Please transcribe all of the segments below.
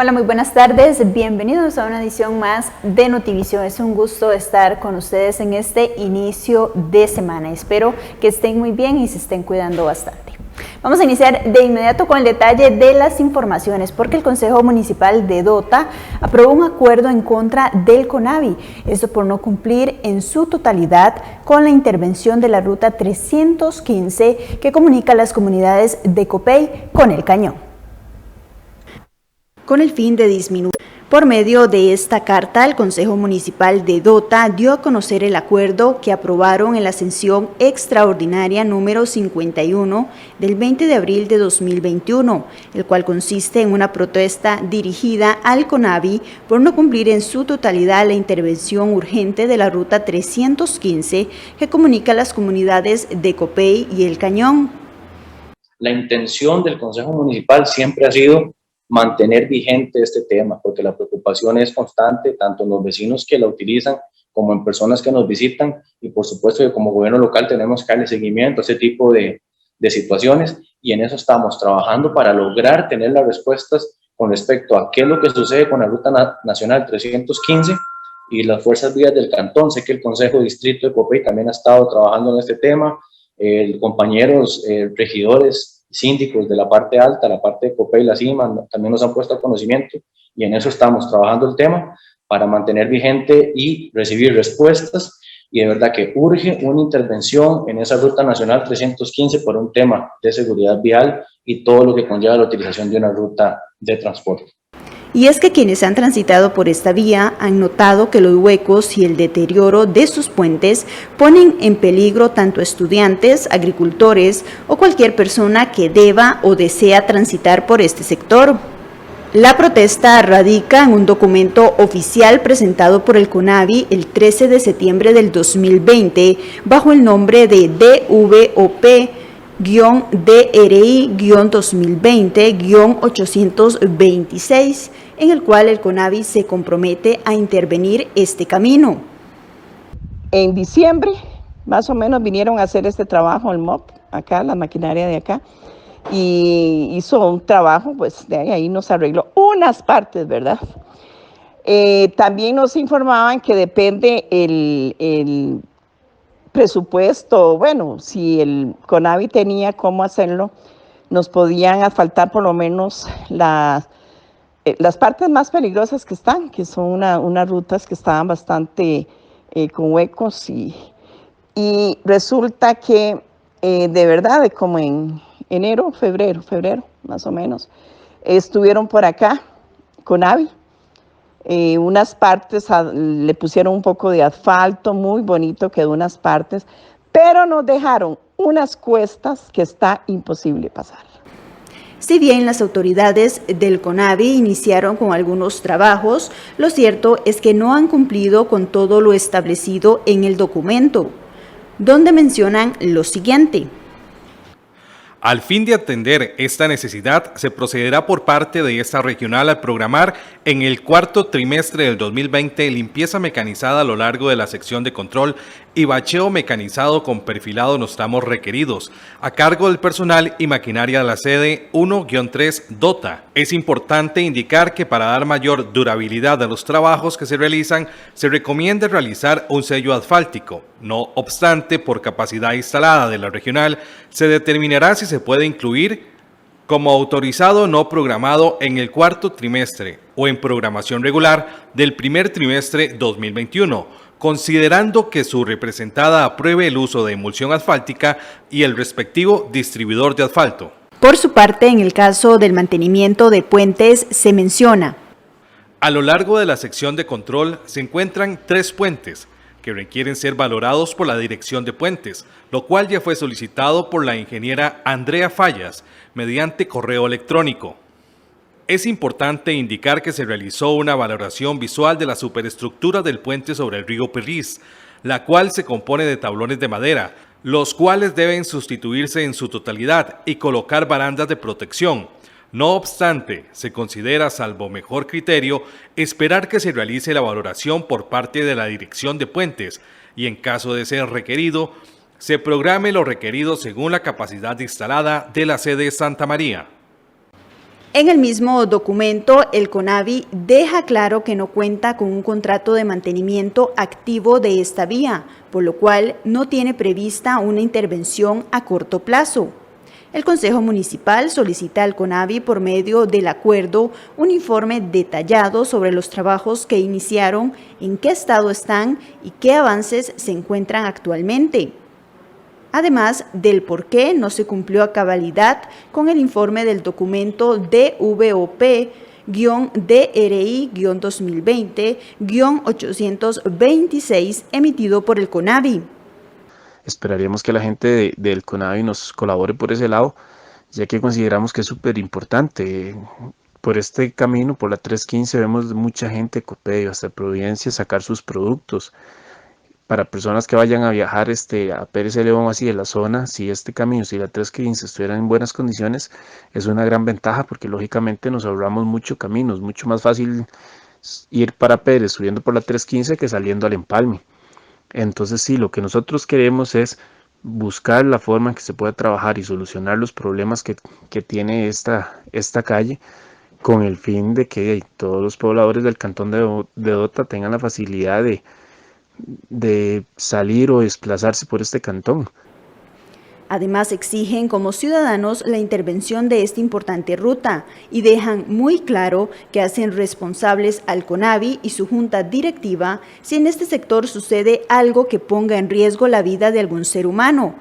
Hola, muy buenas tardes. Bienvenidos a una edición más de Notivisión. Es un gusto estar con ustedes en este inicio de semana. Espero que estén muy bien y se estén cuidando bastante. Vamos a iniciar de inmediato con el detalle de las informaciones, porque el Consejo Municipal de Dota aprobó un acuerdo en contra del CONAVI, esto por no cumplir en su totalidad con la intervención de la Ruta 315 que comunica las comunidades de Copey con El Cañón, con el fin de disminuir. Por medio de esta carta, el Consejo Municipal de Dota dio a conocer el acuerdo que aprobaron en la sesión extraordinaria número 51 del 20 de abril de 2021, el cual consiste en una protesta dirigida al CONAVI por no cumplir en su totalidad la intervención urgente de la Ruta 315 que comunica las comunidades de Copey y El Cañón. La intención del Consejo Municipal siempre ha sido mantener vigente este tema, porque la preocupación es constante, tanto en los vecinos que la utilizan como en personas que nos visitan, y por supuesto que como gobierno local tenemos que darle seguimiento a ese tipo de situaciones, y en eso estamos trabajando para lograr tener las respuestas con respecto a qué es lo que sucede con la Ruta Nacional 315 y las fuerzas vías del cantón. Sé que el Consejo Distrito de Copey también ha estado trabajando en este tema, compañeros regidores, síndicos de la parte alta, la parte de Copey y la Cima, también nos han puesto al conocimiento, y en eso estamos trabajando el tema para mantener vigente y recibir respuestas, y de verdad que urge una intervención en esa Ruta Nacional 315 por un tema de seguridad vial y todo lo que conlleva la utilización de una ruta de transporte. Y es que quienes han transitado por esta vía han notado que los huecos y el deterioro de sus puentes ponen en peligro tanto estudiantes, agricultores o cualquier persona que deba o desea transitar por este sector. La protesta radica en un documento oficial presentado por el CONAVI el 13 de septiembre del 2020 bajo el nombre de DVOP-DRI-2020-826, en el cual el CONAVI se compromete a intervenir este camino. En diciembre, más o menos, vinieron a hacer este trabajo, el MOP, acá, la maquinaria de acá, y hizo un trabajo, pues de ahí nos arregló unas partes, ¿verdad? También nos informaban que depende el presupuesto, bueno, si el CONAVI tenía cómo hacerlo, nos podían asfaltar por lo menos las partes más peligrosas que están, que son unas rutas que estaban bastante con huecos, y resulta que de verdad, como en enero, febrero, más o menos, estuvieron por acá CONAVI, unas partes le pusieron un poco de asfalto, muy bonito quedó unas partes, pero nos dejaron unas cuestas que está imposible pasar. Si bien las autoridades del CONAVI iniciaron con algunos trabajos, lo cierto es que no han cumplido con todo lo establecido en el documento, donde mencionan lo siguiente. Al fin de atender esta necesidad, se procederá por parte de esta regional a programar en el cuarto trimestre del 2020 limpieza mecanizada a lo largo de la sección de control y bacheo mecanizado con perfilado en los tramos requeridos, a cargo del personal y maquinaria de la sede 1-3 Dota. Es importante indicar que para dar mayor durabilidad a los trabajos que se realizan, se recomienda realizar un sello asfáltico. No obstante, por capacidad instalada de la regional, se determinará si se puede incluir como autorizado no programado en el cuarto trimestre o en programación regular del primer trimestre 2021, considerando que su representada apruebe el uso de emulsión asfáltica y el respectivo distribuidor de asfalto. Por su parte, en el caso del mantenimiento de puentes, se menciona: a lo largo de la sección de control se encuentran 3 puentes que requieren ser valorados por la Dirección de Puentes, lo cual ya fue solicitado por la ingeniera Andrea Fallas mediante correo electrónico. Es importante indicar que se realizó una valoración visual de la superestructura del puente sobre el río Perris, la cual se compone de tablones de madera, los cuales deben sustituirse en su totalidad y colocar barandas de protección. No obstante, se considera, salvo mejor criterio, esperar que se realice la valoración por parte de la Dirección de Puentes y, en caso de ser requerido, se programe lo requerido según la capacidad instalada de la sede Santa María. En el mismo documento, el CONAVI deja claro que no cuenta con un contrato de mantenimiento activo de esta vía, por lo cual no tiene prevista una intervención a corto plazo. El Consejo Municipal solicita al CONAVI, por medio del acuerdo, un informe detallado sobre los trabajos que iniciaron, en qué estado están y qué avances se encuentran actualmente. Además del por qué no se cumplió a cabalidad con el informe del documento DVOP-DRI-2020-826 emitido por el CONAVI. Esperaríamos que la gente del CONAVI nos colabore por ese lado, ya que consideramos que es súper importante. Por este camino, por la 315, vemos mucha gente de Copedio hasta Providencia sacar sus productos. Para personas que vayan a viajar a Pérez de León, así de la zona, si este camino, si la 315 estuvieran en buenas condiciones, es una gran ventaja porque lógicamente nos ahorramos mucho camino. Es mucho más fácil ir para Pérez subiendo por la 315 que saliendo al Empalme. Entonces sí, lo que nosotros queremos es buscar la forma en que se pueda trabajar y solucionar los problemas que tiene esta calle, con el fin de que todos los pobladores del cantón de Dota tengan la facilidad de salir o desplazarse por este cantón. Además, exigen como ciudadanos la intervención de esta importante ruta y dejan muy claro que hacen responsables al CONAVI y su junta directiva si en este sector sucede algo que ponga en riesgo la vida de algún ser humano.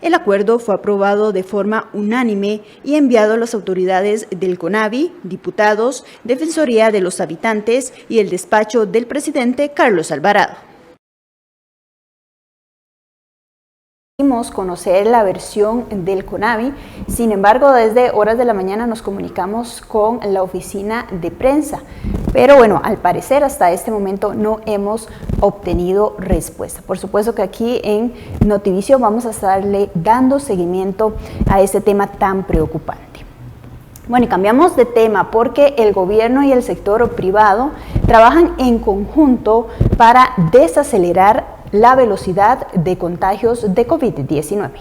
El acuerdo fue aprobado de forma unánime y enviado a las autoridades del CONAVI, diputados, Defensoría de los Habitantes y el despacho del presidente Carlos Alvarado. Conocer la versión del CONAVI, sin embargo desde horas de la mañana nos comunicamos con la oficina de prensa, pero bueno, al parecer hasta este momento no hemos obtenido respuesta. Por supuesto que aquí en Notivision vamos a estarle dando seguimiento a este tema tan preocupante. Bueno, y cambiamos de tema porque el gobierno y el sector privado trabajan en conjunto para desacelerar la velocidad de contagios de COVID-19.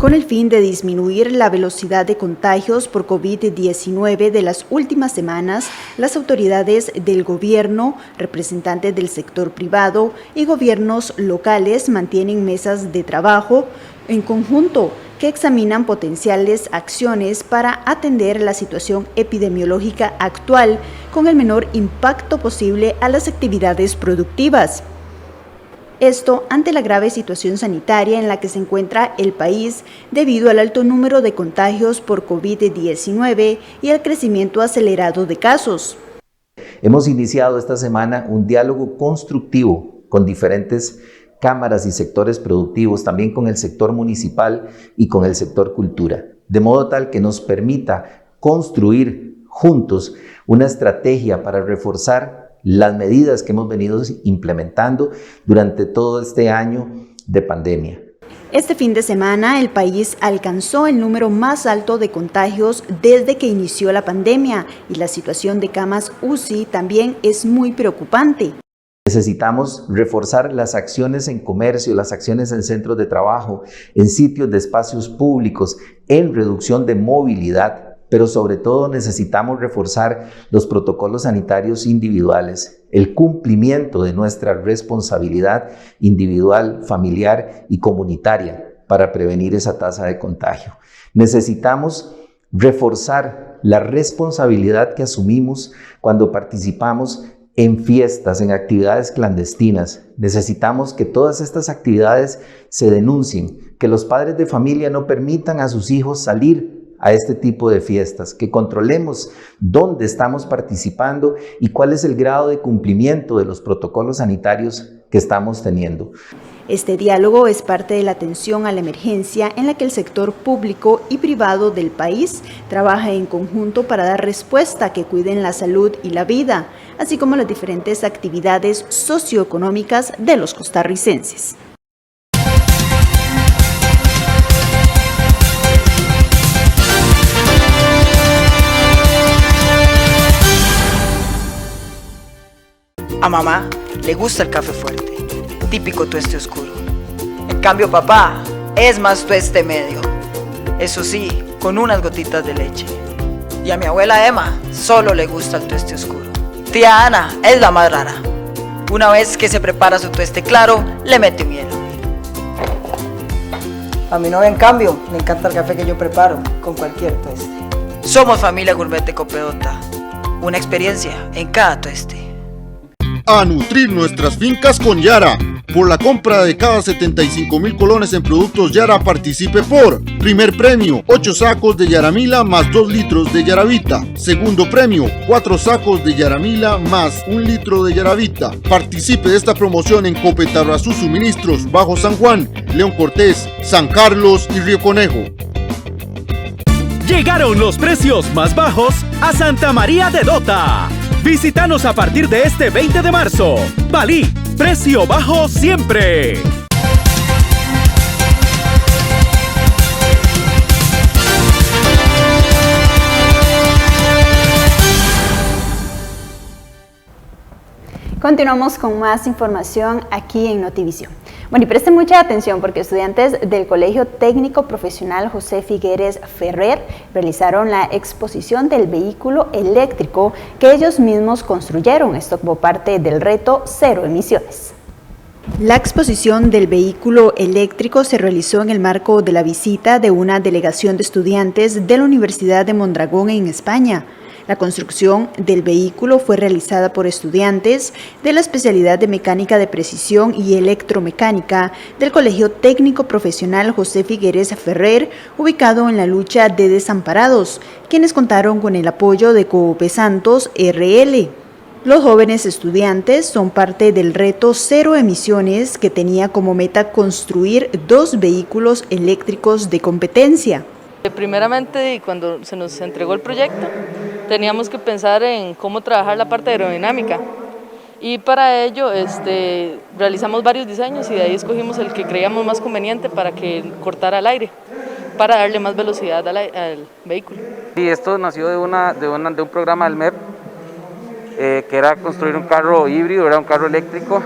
Con el fin de disminuir la velocidad de contagios por COVID-19 de las últimas semanas, las autoridades del gobierno, representantes del sector privado y gobiernos locales mantienen mesas de trabajo en conjunto que examinan potenciales acciones para atender la situación epidemiológica actual con el menor impacto posible a las actividades productivas. Esto ante la grave situación sanitaria en la que se encuentra el país debido al alto número de contagios por COVID-19 y al crecimiento acelerado de casos. Hemos iniciado esta semana un diálogo constructivo con diferentes cámaras y sectores productivos, también con el sector municipal y con el sector cultura, de modo tal que nos permita construir juntos una estrategia para reforzar las medidas que hemos venido implementando durante todo este año de pandemia. Este fin de semana, el país alcanzó el número más alto de contagios desde que inició la pandemia y la situación de camas UCI también es muy preocupante. Necesitamos reforzar las acciones en comercio, las acciones en centros de trabajo, en sitios de espacios públicos, en reducción de movilidad, pero sobre todo necesitamos reforzar los protocolos sanitarios individuales, el cumplimiento de nuestra responsabilidad individual, familiar y comunitaria para prevenir esa tasa de contagio. Necesitamos reforzar la responsabilidad que asumimos cuando participamos en fiestas, en actividades clandestinas. Necesitamos que todas estas actividades se denuncien, que los padres de familia no permitan a sus hijos salir a este tipo de fiestas, que controlemos dónde estamos participando y cuál es el grado de cumplimiento de los protocolos sanitarios que estamos teniendo. Este diálogo es parte de la atención a la emergencia en la que el sector público y privado del país trabaja en conjunto para dar respuesta que cuiden la salud y la vida, así como las diferentes actividades socioeconómicas de los costarricenses. A mamá le gusta el café fuerte, típico tueste oscuro. En cambio papá es más tueste medio, eso sí, con unas gotitas de leche. Y Y a mi abuela Emma solo le gusta el tueste oscuro. Tía Ana es la más rara. Una vez que se prepara su tueste claro, le mete un hielo. A mi novia, en cambio, le encanta el café que yo preparo con cualquier tueste. Somos familia Gourmet de Copedota. Una experiencia en cada tueste. A nutrir nuestras fincas con Yara. Por la compra de cada 75,000 colones en productos Yara, participe por: primer premio, 8 sacos de Yaramila más 2 litros de Yaravita. Segundo premio, 4 sacos de Yaramila más 1 litro de Yaravita. Participe de esta promoción en Copetarrazú Suministros, Bajo San Juan, León Cortés, San Carlos y Río Conejo. Llegaron los precios más bajos a Santa María de Dota. Visítanos a partir de este 20 de marzo. Balí, precio bajo siempre. Continuamos con más información aquí en Notivisión. Bueno, y presten mucha atención porque estudiantes del Colegio Técnico Profesional José Figueres Ferrer realizaron la exposición del vehículo eléctrico que ellos mismos construyeron. Esto como parte del reto Cero Emisiones. La exposición del vehículo eléctrico se realizó en el marco de la visita de una delegación de estudiantes de la Universidad de Mondragón en España. La construcción del vehículo fue realizada por estudiantes de la especialidad de Mecánica de Precisión y Electromecánica del Colegio Técnico Profesional José Figueres Ferrer, ubicado en la lucha de desamparados, quienes contaron con el apoyo de Coope Santos RL. Los jóvenes estudiantes son parte del reto Cero Emisiones, que tenía como meta construir 2 vehículos eléctricos de competencia. Primeramente, cuando se nos entregó el proyecto, teníamos que pensar en cómo trabajar la parte aerodinámica y para ello realizamos varios diseños y de ahí escogimos el que creíamos más conveniente para que cortara el aire, para darle más velocidad al vehículo. Sí, esto nació de un programa del MEP que era construir un carro híbrido, era un carro eléctrico.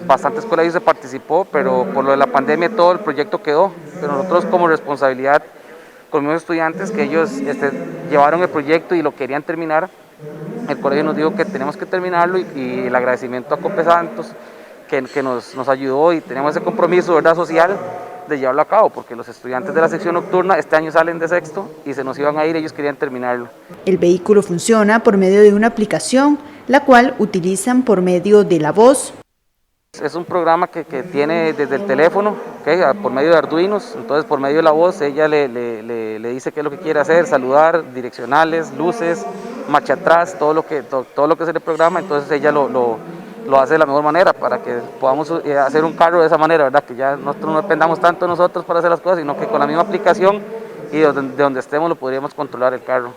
Bastantes colegios se participó, pero por lo de la pandemia todo el proyecto quedó. Pero nosotros, como responsabilidad con los estudiantes, que ellos llevaron el proyecto y lo querían terminar, el colegio nos dijo que tenemos que terminarlo y el agradecimiento a Coope Santos que nos ayudó, y tenemos ese compromiso, ¿verdad?, social de llevarlo a cabo, porque los estudiantes de la sección nocturna este año salen de sexto y se nos iban a ir, ellos querían terminarlo. El vehículo funciona por medio de una aplicación, la cual utilizan por medio de la voz. Es un programa que tiene desde el teléfono, por medio de Arduinos. Entonces por medio de la voz ella le dice qué es lo que quiere hacer, saludar, direccionales, luces, marcha atrás, todo lo que se le programa. Entonces ella lo hace de la mejor manera para que podamos hacer un carro de esa manera, ¿verdad? Que ya nosotros no dependamos tanto de nosotros para hacer las cosas, sino que con la misma aplicación y de donde estemos lo podríamos controlar el carro.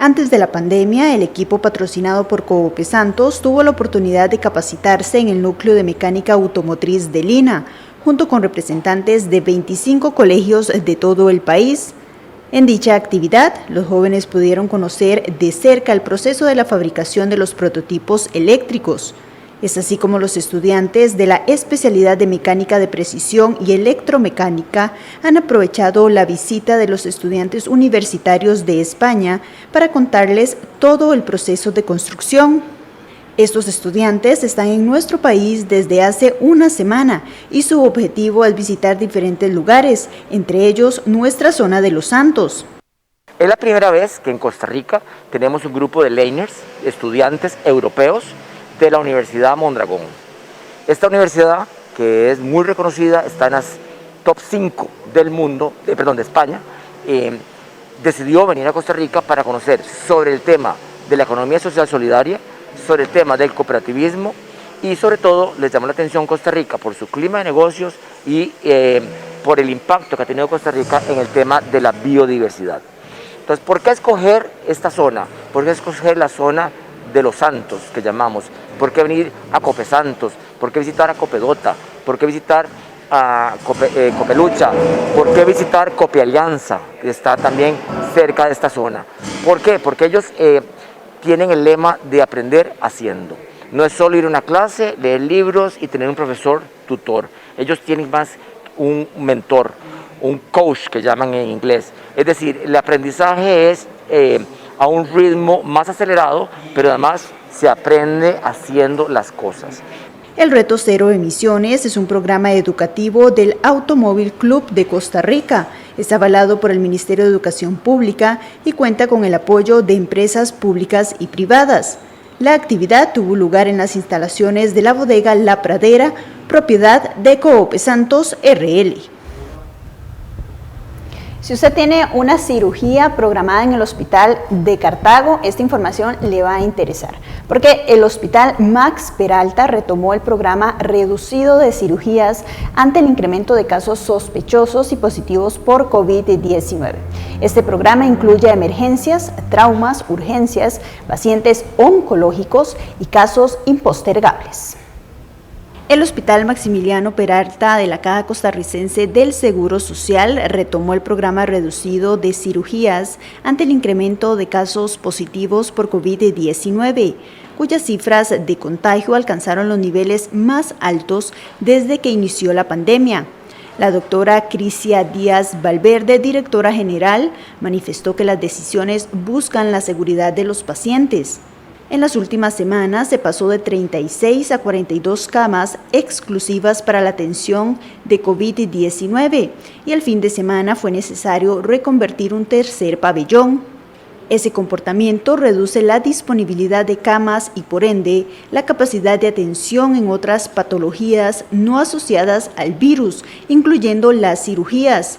Antes de la pandemia, el equipo patrocinado por Coope Santos tuvo la oportunidad de capacitarse en el núcleo de mecánica automotriz de Lina, junto con representantes de 25 colegios de todo el país. En dicha actividad, los jóvenes pudieron conocer de cerca el proceso de la fabricación de los prototipos eléctricos. Es así como los estudiantes de la especialidad de Mecánica de Precisión y Electromecánica han aprovechado la visita de los estudiantes universitarios de España para contarles todo el proceso de construcción. Estos estudiantes están en nuestro país desde hace una semana y su objetivo es visitar diferentes lugares, entre ellos nuestra zona de Los Santos. Es la primera vez que en Costa Rica tenemos un grupo de laners, estudiantes europeos, de la Universidad Mondragón. Esta universidad, que es muy reconocida, está en las top 5 del mundo, de España, decidió venir a Costa Rica para conocer sobre el tema de la economía social solidaria, sobre el tema del cooperativismo y sobre todo les llamó la atención Costa Rica por su clima de negocios y por el impacto que ha tenido Costa Rica en el tema de la biodiversidad. Entonces, ¿por qué escoger esta zona? ¿Por qué escoger la zona de Los Santos, que llamamos? ¿Por qué venir a Coope Santos? ¿Por qué visitar a Copedota? ¿Por qué visitar a Copelucha? ¿Por qué visitar Cope Alianza, que está también cerca de esta zona? ¿Por qué? Porque ellos tienen el lema de aprender haciendo. No es solo ir a una clase, leer libros y tener un profesor tutor. Ellos tienen más un mentor, un coach que llaman en inglés. Es decir, el aprendizaje es a un ritmo más acelerado, pero además se aprende haciendo las cosas. El Reto Cero Emisiones es un programa educativo del Automóvil Club de Costa Rica. Es avalado por el Ministerio de Educación Pública y cuenta con el apoyo de empresas públicas y privadas. La actividad tuvo lugar en las instalaciones de la bodega La Pradera, propiedad de Coop Santos RL. Si usted tiene una cirugía programada en el Hospital de Cartago, esta información le va a interesar, porque el Hospital Max Peralta retomó el programa reducido de cirugías ante el incremento de casos sospechosos y positivos por COVID-19. Este programa incluye emergencias, traumas, urgencias, pacientes oncológicos y casos impostergables. El Hospital Maximiliano Peralta de la Caja Costarricense del Seguro Social retomó el programa reducido de cirugías ante el incremento de casos positivos por COVID-19, cuyas cifras de contagio alcanzaron los niveles más altos desde que inició la pandemia. La doctora Crisia Díaz Valverde, directora general, manifestó que las decisiones buscan la seguridad de los pacientes. En las últimas semanas se pasó de 36 a 42 camas exclusivas para la atención de COVID-19 y el fin de semana fue necesario reconvertir un tercer pabellón. Ese comportamiento reduce la disponibilidad de camas y por ende la capacidad de atención en otras patologías no asociadas al virus, incluyendo las cirugías.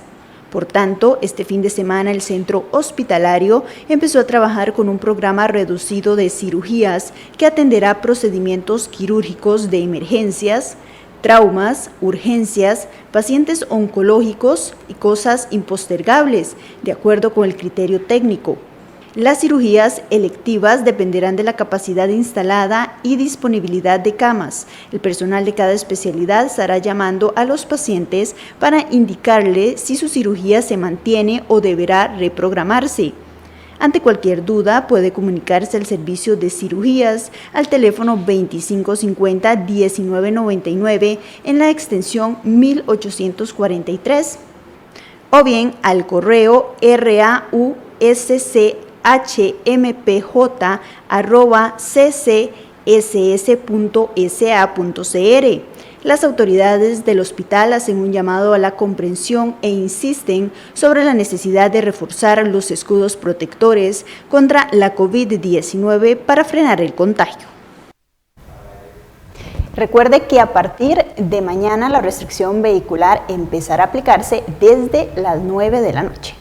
Por tanto, este fin de semana el centro hospitalario empezó a trabajar con un programa reducido de cirugías que atenderá procedimientos quirúrgicos de emergencias, traumas, urgencias, pacientes oncológicos y cosas impostergables, de acuerdo con el criterio técnico. Las cirugías electivas dependerán de la capacidad instalada y disponibilidad de camas. El personal de cada especialidad estará llamando a los pacientes para indicarle si su cirugía se mantiene o deberá reprogramarse. Ante cualquier duda, puede comunicarse al servicio de cirugías al teléfono 2550-1999 en la extensión 1843 o bien al correo rauscc@ccs.sa.cr. Las autoridades del hospital hacen un llamado a la comprensión e insisten sobre la necesidad de reforzar los escudos protectores contra la COVID-19 para frenar el contagio. Recuerde que a partir de mañana la restricción vehicular empezará a aplicarse desde las 9 de la noche.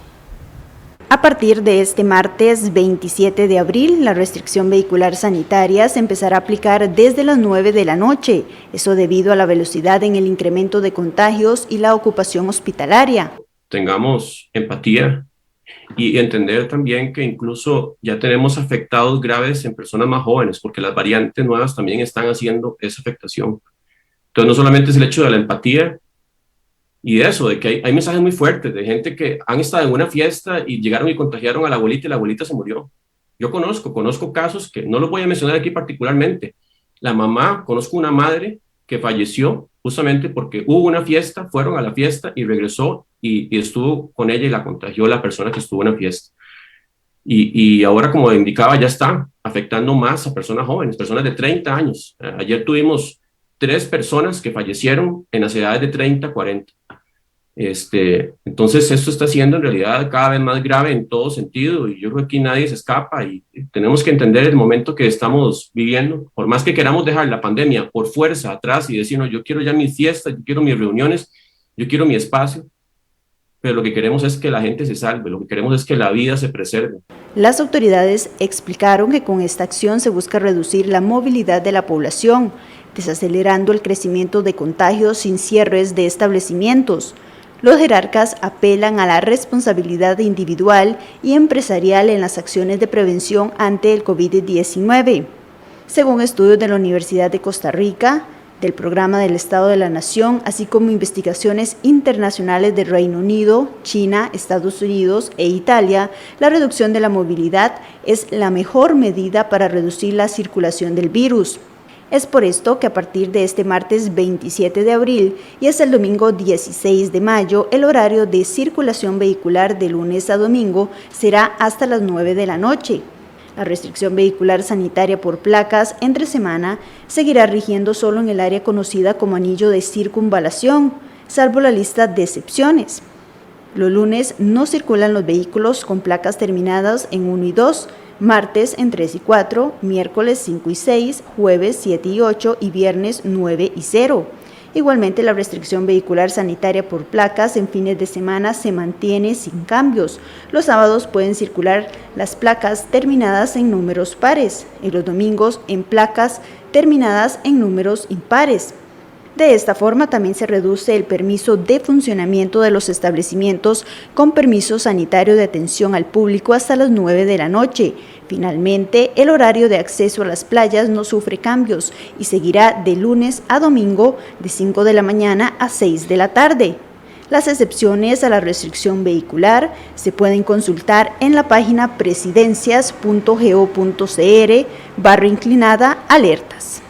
A partir de este martes 27 de abril, la restricción vehicular sanitaria se empezará a aplicar desde las 9 de la noche, eso debido a la velocidad en el incremento de contagios y la ocupación hospitalaria. Tengamos empatía y entender también que incluso ya tenemos afectados graves en personas más jóvenes, porque las variantes nuevas también están haciendo esa afectación. Entonces no solamente es el hecho de la empatía, y de eso, de que hay mensajes muy fuertes de gente que han estado en una fiesta y llegaron y contagiaron a la abuelita y la abuelita se murió. Yo conozco casos que no los voy a mencionar aquí particularmente. La mamá, conozco una madre que falleció justamente porque hubo una fiesta, fueron a la fiesta y regresó y estuvo con ella y la contagió la persona que estuvo en la fiesta. Y ahora, como indicaba, ya está afectando más a personas jóvenes, personas de 30 años. Ayer tuvimos 3 personas que fallecieron en las edades de 30 a 40. Entonces esto está siendo en realidad cada vez más grave en todo sentido y yo creo que aquí nadie se escapa y tenemos que entender el momento que estamos viviendo. Por más que queramos dejar la pandemia por fuerza atrás y decirnos yo quiero ya mis fiestas, yo quiero mis reuniones, yo quiero mi espacio, pero lo que queremos es que la gente se salve, lo que queremos es que la vida se preserve. Las autoridades explicaron que con esta acción se busca reducir la movilidad de la población, desacelerando el crecimiento de contagios sin cierres de establecimientos. Los jerarcas apelan a la responsabilidad individual y empresarial en las acciones de prevención ante el COVID-19. Según estudios de la Universidad de Costa Rica, del Programa del Estado de la Nación, así como investigaciones internacionales de Reino Unido, China, Estados Unidos e Italia, la reducción de la movilidad es la mejor medida para reducir la circulación del virus. Es por esto que a partir de este martes 27 de abril y hasta el domingo 16 de mayo, el horario de circulación vehicular de lunes a domingo será hasta las 9 de la noche. La restricción vehicular sanitaria por placas entre semana seguirá rigiendo solo en el área conocida como anillo de circunvalación, salvo la lista de excepciones. Los lunes no circulan los vehículos con placas terminadas en 1 y 2, martes en 3 y 4, miércoles 5 y 6, jueves 7 y 8 y viernes 9 y 0. Igualmente, la restricción vehicular sanitaria por placas en fines de semana se mantiene sin cambios. Los sábados pueden circular las placas terminadas en números pares y los domingos en placas terminadas en números impares. De esta forma, también se reduce el permiso de funcionamiento de los establecimientos con permiso sanitario de atención al público hasta las 9 de la noche. Finalmente, el horario de acceso a las playas no sufre cambios y seguirá de lunes a domingo de 5 de la mañana a 6 de la tarde. Las excepciones a la restricción vehicular se pueden consultar en la página presidencias.go.cr/alertas.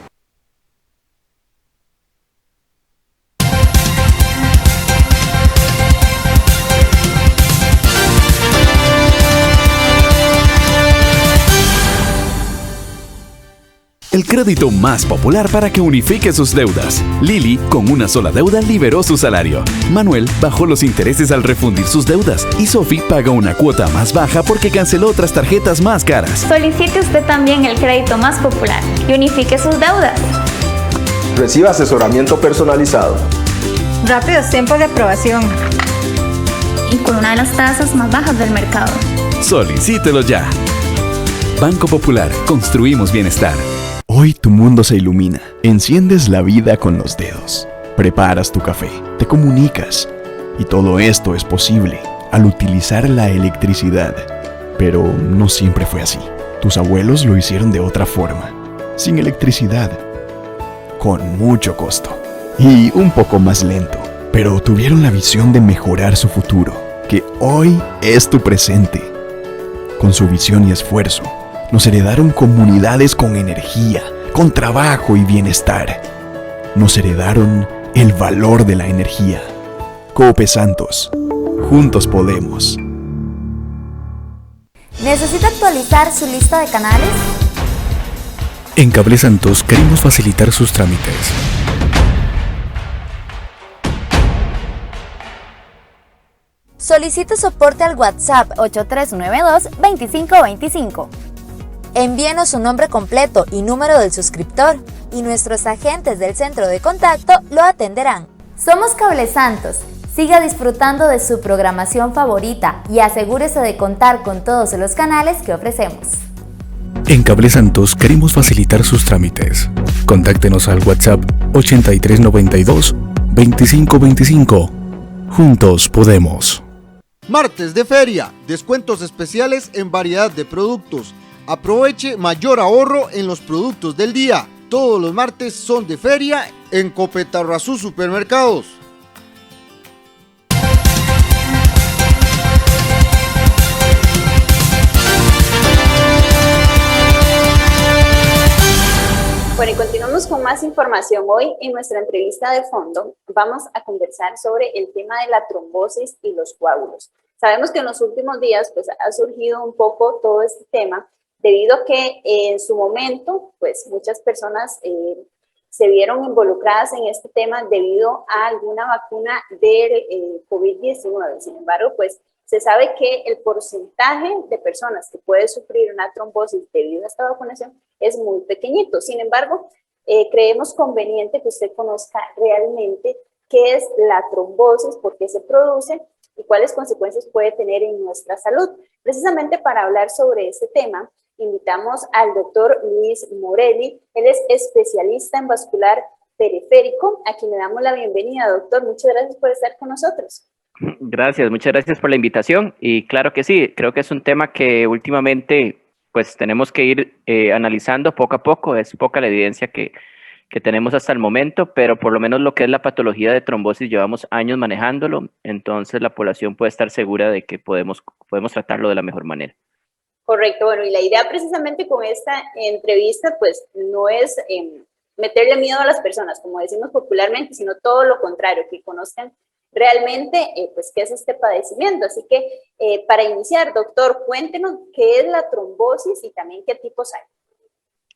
El crédito más popular para que unifique sus deudas. Lili, con una sola deuda, liberó su salario. Manuel bajó los intereses al refundir sus deudas. Y Sophie paga una cuota más baja porque canceló otras tarjetas más caras. Solicite usted también el crédito más popular y unifique sus deudas. Reciba asesoramiento personalizado. Rápidos tiempos de aprobación. Y con una de las tasas más bajas del mercado. Solicítelo ya. Banco Popular. Construimos bienestar. Hoy tu mundo se ilumina. Enciendes la vida con los dedos. Preparas tu café. Te comunicas. Y todo esto es posible al utilizar la electricidad. Pero no siempre fue así. Tus abuelos lo hicieron de otra forma. Sin electricidad. Con mucho costo. Y un poco más lento. Pero tuvieron la visión de mejorar su futuro. Que hoy es tu presente. Con su visión y esfuerzo. Nos heredaron comunidades con energía, con trabajo y bienestar. Nos heredaron el valor de la energía. Cope Santos. Juntos podemos. ¿Necesita actualizar su lista de canales? En Cable Santos queremos facilitar sus trámites. Solicite soporte al WhatsApp 8392-2525. Envíenos su nombre completo y número del suscriptor y nuestros agentes del centro de contacto lo atenderán. Somos Cable Santos. Siga disfrutando de su programación favorita y asegúrese de contar con todos los canales que ofrecemos. En Cable Santos queremos facilitar sus trámites. Contáctenos al WhatsApp 8392-2525. Juntos podemos. Martes de feria, descuentos especiales en variedad de productos. Aproveche mayor ahorro en los productos del día. Todos los martes son de feria en Copetarrazú Supermercados. Bueno, y continuamos con más información. Hoy en nuestra entrevista de fondo vamos a conversar sobre el tema de la trombosis y los coágulos. Sabemos que en los últimos días pues, ha surgido un poco todo este tema debido a que en su momento pues, muchas personas se vieron involucradas en este tema debido a alguna vacuna del COVID-19. Sin embargo, pues se sabe que el porcentaje de personas que puede sufrir una trombosis debido a esta vacunación es muy pequeñito. Sin embargo, creemos conveniente que usted conozca realmente qué es la trombosis, por qué se produce y cuáles consecuencias puede tener en nuestra salud. Precisamente para hablar sobre este tema, invitamos al doctor Luis Morelli. Él es especialista en vascular periférico, a quien le damos la bienvenida. Doctor, muchas gracias por estar con nosotros. Gracias, muchas gracias por la invitación y claro que sí, creo que es un tema que últimamente pues tenemos que ir analizando poco a poco. Es poca la evidencia que tenemos hasta el momento, pero por lo menos lo que es la patología de trombosis llevamos años manejándolo, entonces la población puede estar segura de que podemos tratarlo de la mejor manera. Correcto, bueno, y la idea precisamente con esta entrevista pues no es meterle miedo a las personas, como decimos popularmente, sino todo lo contrario, que conozcan realmente pues qué es este padecimiento. Así que para iniciar, doctor, cuéntenos qué es la trombosis y también qué tipos hay.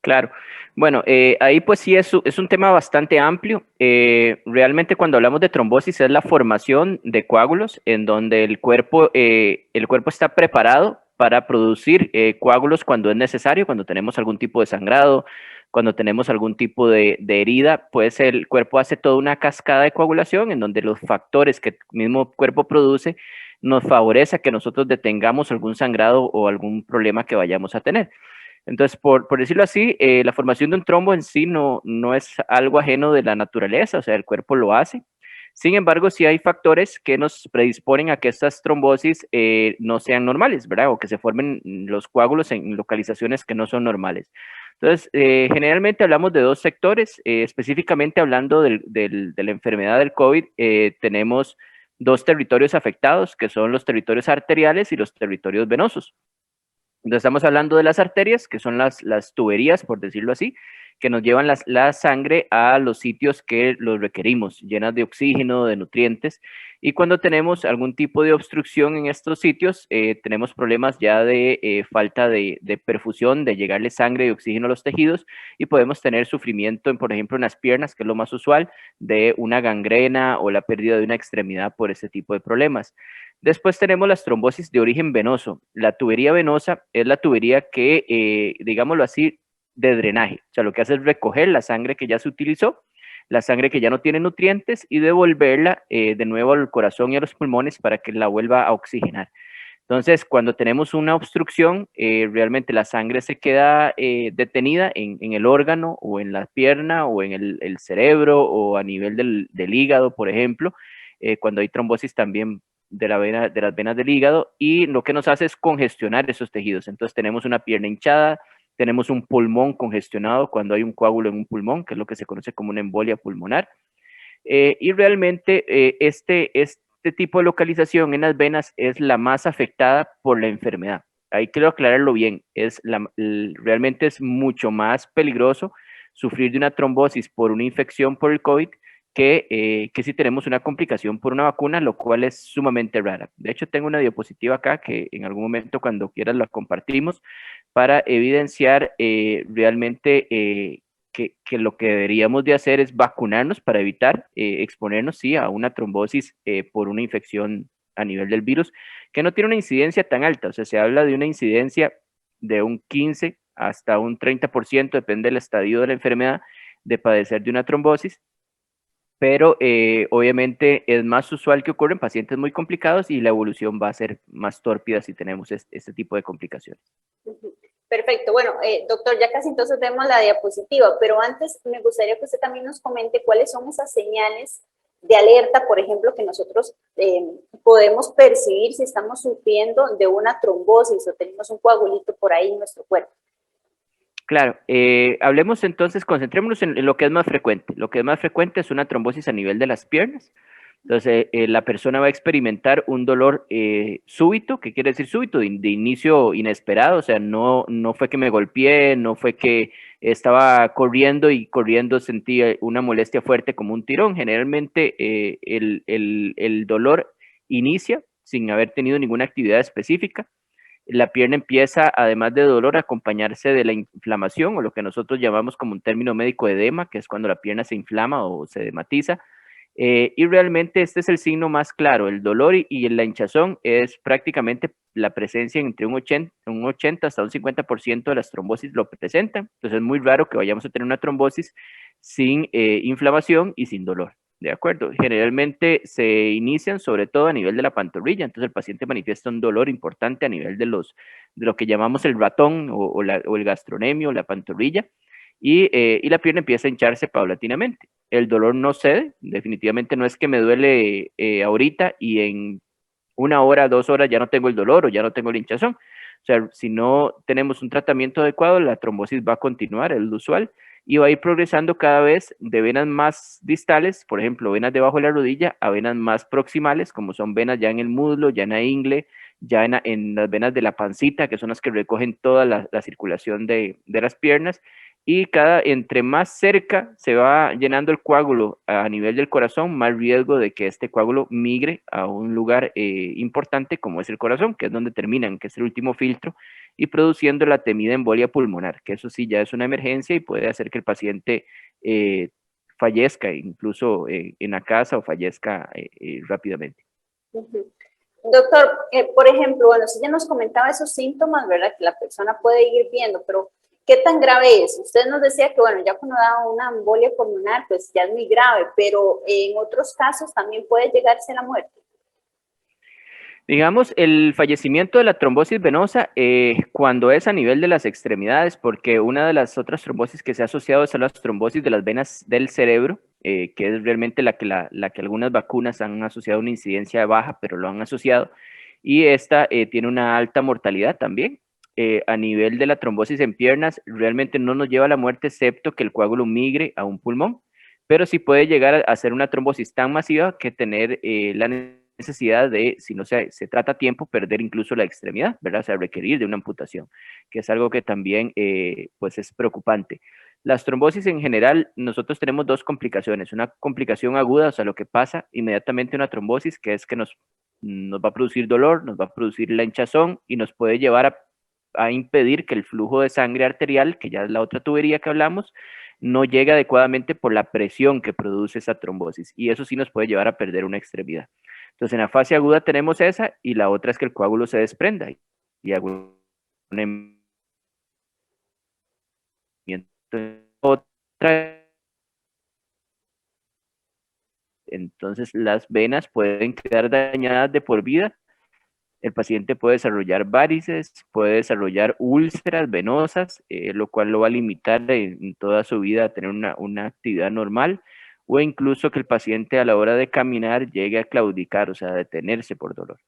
Claro, bueno, ahí pues sí es un tema bastante amplio. Realmente cuando hablamos de trombosis es la formación de coágulos en donde el cuerpo está preparado para producir coágulos cuando es necesario, cuando tenemos algún tipo de sangrado, cuando tenemos algún tipo de herida, pues el cuerpo hace toda una cascada de coagulación en donde los factores que el mismo cuerpo produce nos favorece a que nosotros detengamos algún sangrado o algún problema que vayamos a tener. Entonces, por decirlo así, la formación de un trombo en sí no es algo ajeno de la naturaleza, o sea, el cuerpo lo hace. Sin embargo, sí hay factores que nos predisponen a que estas trombosis no sean normales, ¿verdad? O que se formen los coágulos en localizaciones que no son normales. Entonces, generalmente hablamos de dos sectores, específicamente hablando de la enfermedad del COVID, tenemos dos territorios afectados, que son los territorios arteriales y los territorios venosos. Entonces estamos hablando de las arterias, que son las tuberías, por decirlo así, que nos llevan la sangre a los sitios que los requerimos, llenas de oxígeno, de nutrientes. Y cuando tenemos algún tipo de obstrucción en estos sitios, tenemos problemas ya de falta de perfusión, de llegarle sangre y oxígeno a los tejidos, y podemos tener sufrimiento, por ejemplo, en las piernas, que es lo más usual, de una gangrena o la pérdida de una extremidad por ese tipo de problemas. Después tenemos las trombosis de origen venoso. La tubería venosa es la tubería que, digámoslo así, de drenaje. O sea, lo que hace es recoger la sangre que ya se utilizó, la sangre que ya no tiene nutrientes, y devolverla de nuevo al corazón y a los pulmones para que la vuelva a oxigenar. Entonces, cuando tenemos una obstrucción, realmente la sangre se queda detenida en el órgano o en la pierna o en el cerebro o a nivel del hígado, por ejemplo. Cuando hay trombosis también de las venas del hígado, y lo que nos hace es congestionar esos tejidos. Entonces tenemos una pierna hinchada, tenemos un pulmón congestionado cuando hay un coágulo en un pulmón, que es lo que se conoce como una embolia pulmonar. Y realmente este tipo de localización en las venas es la más afectada por la enfermedad. Ahí quiero aclararlo bien, realmente es mucho más peligroso sufrir de una trombosis por una infección por el COVID que si tenemos una complicación por una vacuna, lo cual es sumamente rara. De hecho, tengo una diapositiva acá que en algún momento, cuando quieras, la compartimos para evidenciar realmente que lo que deberíamos de hacer es vacunarnos para evitar exponernos, sí, a una trombosis por una infección a nivel del virus, que no tiene una incidencia tan alta. O sea, se habla de una incidencia de un 15 hasta un 30%, depende del estadio de la enfermedad, de padecer de una trombosis. Pero obviamente es más usual que ocurra en pacientes muy complicados, y la evolución va a ser más tórpida si tenemos este tipo de complicaciones. Perfecto. Bueno, doctor, ya casi entonces vemos la diapositiva, pero antes me gustaría que usted también nos comente cuáles son esas señales de alerta, por ejemplo, que nosotros podemos percibir si estamos sufriendo de una trombosis o tenemos un coagulito por ahí en nuestro cuerpo. Claro, hablemos entonces, concentrémonos en lo que es más frecuente. Lo que es más frecuente es una trombosis a nivel de las piernas. Entonces, la persona va a experimentar un dolor súbito. ¿Qué quiere decir súbito? De inicio inesperado, o sea, no fue que me golpeé, no fue que estaba corriendo y corriendo sentí una molestia fuerte como un tirón. Generalmente el dolor inicia sin haber tenido ninguna actividad específica. La pierna empieza, además de dolor, a acompañarse de la inflamación, o lo que nosotros llamamos como un término médico edema, que es cuando la pierna se inflama o se edematiza. Y realmente este es el signo más claro. El dolor y la hinchazón es prácticamente la presencia entre un 80 hasta un 50% de las trombosis lo presentan. Entonces es muy raro que vayamos a tener una trombosis sin inflamación y sin dolor. ¿De acuerdo? Generalmente se inician sobre todo a nivel de la pantorrilla. Entonces el paciente manifiesta un dolor importante a nivel de lo que llamamos el ratón o el gastronemio, la pantorrilla. Y la pierna empieza a hincharse paulatinamente. El dolor no cede, definitivamente no es que me duele ahorita y en 1 hora, 2 horas ya no tengo el dolor o ya no tengo la hinchazón. O sea, si no tenemos un tratamiento adecuado, la trombosis va a continuar, es lo usual, y va a ir progresando cada vez de venas más distales, por ejemplo, venas debajo de la rodilla, a venas más proximales, como son venas ya en el muslo, ya en la ingle, ya en las venas de la pancita, que son las que recogen toda la circulación de las piernas, y entre más cerca se va llenando el coágulo a nivel del corazón, más riesgo de que este coágulo migre a un lugar importante como es el corazón, que es donde terminan, que es el último filtro, y produciendo la temida embolia pulmonar, que eso sí ya es una emergencia y puede hacer que el paciente fallezca incluso en la casa o fallezca rápidamente. Doctor, por ejemplo, bueno, si ya nos comentaba esos síntomas, ¿verdad? Que la persona puede ir viendo, pero ¿qué tan grave es? Usted nos decía que, bueno, ya cuando da una embolia pulmonar, pues ya es muy grave, pero en otros casos también puede llegarse a la muerte. Digamos, el fallecimiento de la trombosis venosa cuando es a nivel de las extremidades, porque una de las otras trombosis que se ha asociado es a las trombosis de las venas del cerebro, que es realmente la que algunas vacunas han asociado una incidencia baja, pero lo han asociado, y esta tiene una alta mortalidad también. A nivel de la trombosis en piernas, realmente no nos lleva a la muerte, excepto que el coágulo migre a un pulmón, pero sí puede llegar a ser una trombosis tan masiva que tener la necesidad de, si no se trata a tiempo, perder incluso la extremidad, ¿verdad? O sea, requerir de una amputación, que es algo que también pues es preocupante. Las trombosis en general, nosotros tenemos dos complicaciones. Una complicación aguda, o sea, lo que pasa inmediatamente una trombosis, que es que nos va a producir dolor, nos va a producir la hinchazón y nos puede llevar a impedir que el flujo de sangre arterial, que ya es la otra tubería que hablamos, no llegue adecuadamente por la presión que produce esa trombosis. Y eso sí nos puede llevar a perder una extremidad. Entonces, en la fase aguda tenemos esa, y la otra es que el coágulo se desprenda y haga un otra. Entonces, las venas pueden quedar dañadas de por vida. El paciente puede desarrollar varices, puede desarrollar úlceras venosas, lo cual lo va a limitar en toda su vida a tener una actividad normal, o incluso que el paciente a la hora de caminar llegue a claudicar, o sea, a detenerse por dolor.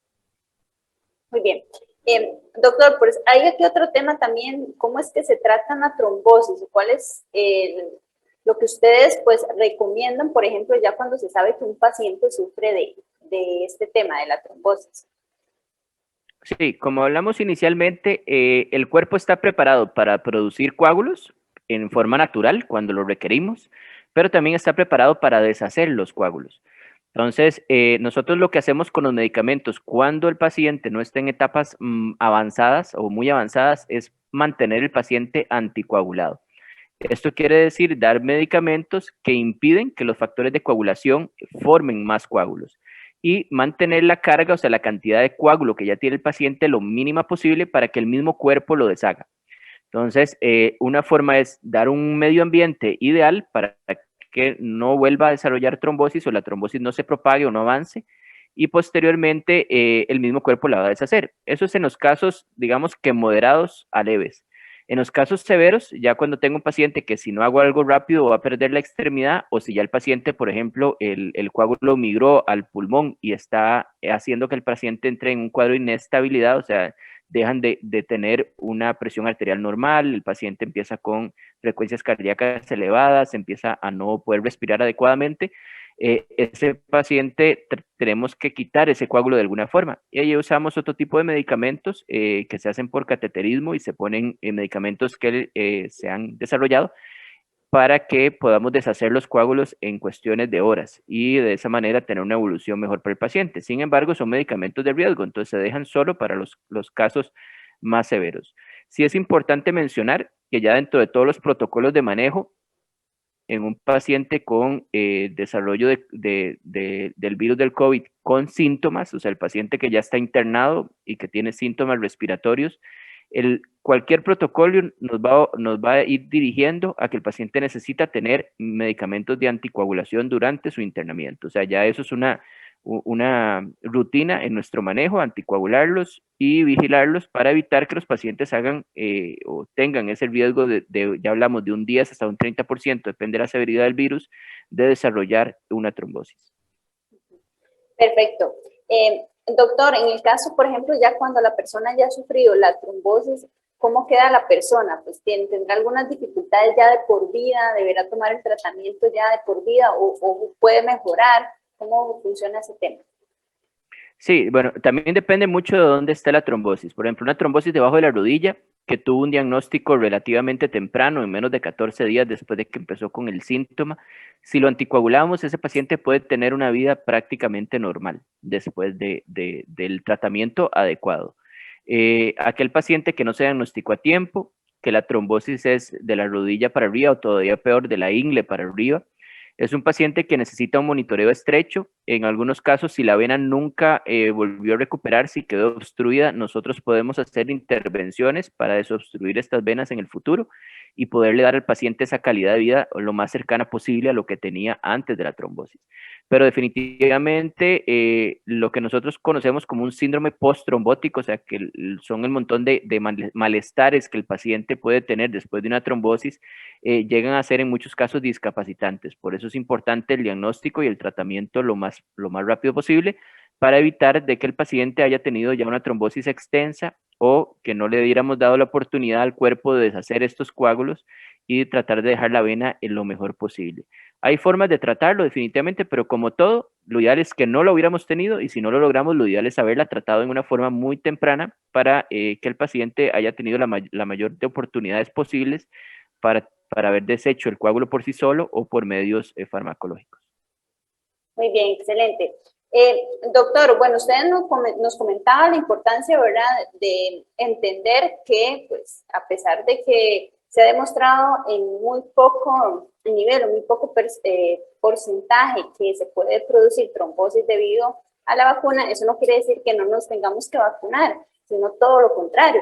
Muy bien. Doctor, pues hay aquí otro tema también, ¿cómo es que se trata una trombosis? ¿Cuál es lo que ustedes pues recomiendan, por ejemplo, ya cuando se sabe que un paciente sufre de este tema, de la trombosis? Sí, como hablamos inicialmente, el cuerpo está preparado para producir coágulos en forma natural cuando lo requerimos, pero también está preparado para deshacer los coágulos. Entonces, nosotros lo que hacemos con los medicamentos cuando el paciente no está en etapas avanzadas o muy avanzadas es mantener el paciente anticoagulado. Esto quiere decir dar medicamentos que impiden que los factores de coagulación formen más coágulos y mantener la carga, o sea, la cantidad de coágulo que ya tiene el paciente lo mínima posible para que el mismo cuerpo lo deshaga. Entonces, una forma es dar un medio ambiente ideal para que no vuelva a desarrollar trombosis o la trombosis no se propague o no avance, y posteriormente el mismo cuerpo la va a deshacer. Eso es en los casos, digamos que moderados a leves. En los casos severos, ya cuando tengo un paciente que si no hago algo rápido va a perder la extremidad, o si ya el paciente, por ejemplo, el coágulo migró al pulmón y está haciendo que el paciente entre en un cuadro de inestabilidad, o sea, dejan de tener una presión arterial normal, el paciente empieza con frecuencias cardíacas elevadas, empieza a no poder respirar adecuadamente, ese paciente tenemos que quitar ese coágulo de alguna forma. Y ahí usamos otro tipo de medicamentos que se hacen por cateterismo y se ponen medicamentos que se han desarrollado para que podamos deshacer los coágulos en cuestiones de horas y de esa manera tener una evolución mejor para el paciente. Sin embargo, son medicamentos de riesgo, entonces se dejan solo para los casos más severos. Sí es importante mencionar que ya dentro de todos los protocolos de manejo, en un paciente con desarrollo del virus del COVID con síntomas, o sea, el paciente que ya está internado y que tiene síntomas respiratorios, cualquier protocolo nos va a ir dirigiendo a que el paciente necesita tener medicamentos de anticoagulación durante su internamiento. O sea, ya eso es una rutina en nuestro manejo, anticoagularlos y vigilarlos para evitar que los pacientes hagan o tengan ese riesgo ya hablamos de un 10 hasta un 30%, depende de la severidad del virus, de desarrollar una trombosis. Perfecto. Doctor, en el caso, por ejemplo, ya cuando la persona ya ha sufrido la trombosis, ¿cómo queda la persona? Pues tendrá algunas dificultades ya de por vida, deberá tomar el tratamiento ya de por vida o puede mejorar. ¿Cómo funciona ese tema? Sí, bueno, también depende mucho de dónde está la trombosis. Por ejemplo, una trombosis debajo de la rodilla que tuvo un diagnóstico relativamente temprano, en menos de 14 días después de que empezó con el síntoma. Si lo anticoagulamos, ese paciente puede tener una vida prácticamente normal después del tratamiento adecuado. Aquel paciente que no se diagnosticó a tiempo, que la trombosis es de la rodilla para arriba o todavía peor, de la ingle para arriba, es un paciente que necesita un monitoreo estrecho. En algunos casos, si la vena nunca volvió a recuperarse y quedó obstruida, nosotros podemos hacer intervenciones para desobstruir estas venas en el futuro y poderle dar al paciente esa calidad de vida lo más cercana posible a lo que tenía antes de la trombosis. Pero definitivamente lo que nosotros conocemos como un síndrome post-trombótico, o sea, que son el montón de malestares que el paciente puede tener después de una trombosis, llegan a ser en muchos casos discapacitantes. Por eso es importante el diagnóstico y el tratamiento lo más rápido posible para evitar de que el paciente haya tenido ya una trombosis extensa o que no le hubiéramos dado la oportunidad al cuerpo de deshacer estos coágulos y de tratar de dejar la vena en lo mejor posible. Hay formas de tratarlo definitivamente, pero como todo, lo ideal es que no lo hubiéramos tenido y si no lo logramos, lo ideal es haberla tratado en una forma muy temprana para que el paciente haya tenido la mayor de oportunidades posibles para haber deshecho el coágulo por sí solo o por medios farmacológicos. Muy bien, excelente. Doctor, bueno, usted nos comentaba la importancia, ¿verdad?, de entender que, pues, a pesar de que se ha demostrado en muy poco nivel, en muy poco porcentaje que se puede producir trombosis debido a la vacuna, eso no quiere decir que no nos tengamos que vacunar, sino todo lo contrario.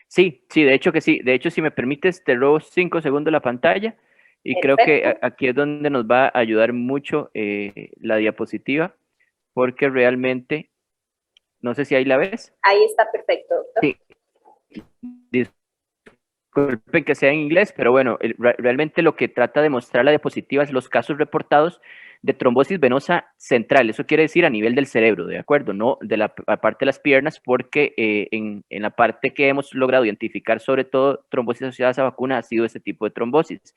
Sí, de hecho que sí. De hecho, si me permites, te robo 5 segundos la pantalla y Perfecto. Creo que aquí es donde nos va a ayudar mucho la diapositiva, porque realmente, no sé si ahí la ves. Ahí está perfecto, doctor. Sí. Disculpen que sea en inglés, pero bueno, realmente lo que trata de mostrar la diapositiva es los casos reportados de trombosis venosa central. Eso quiere decir a nivel del cerebro, ¿de acuerdo? No de la parte de las piernas, porque en la parte que hemos logrado identificar, sobre todo trombosis asociadas a vacuna, ha sido este tipo de trombosis.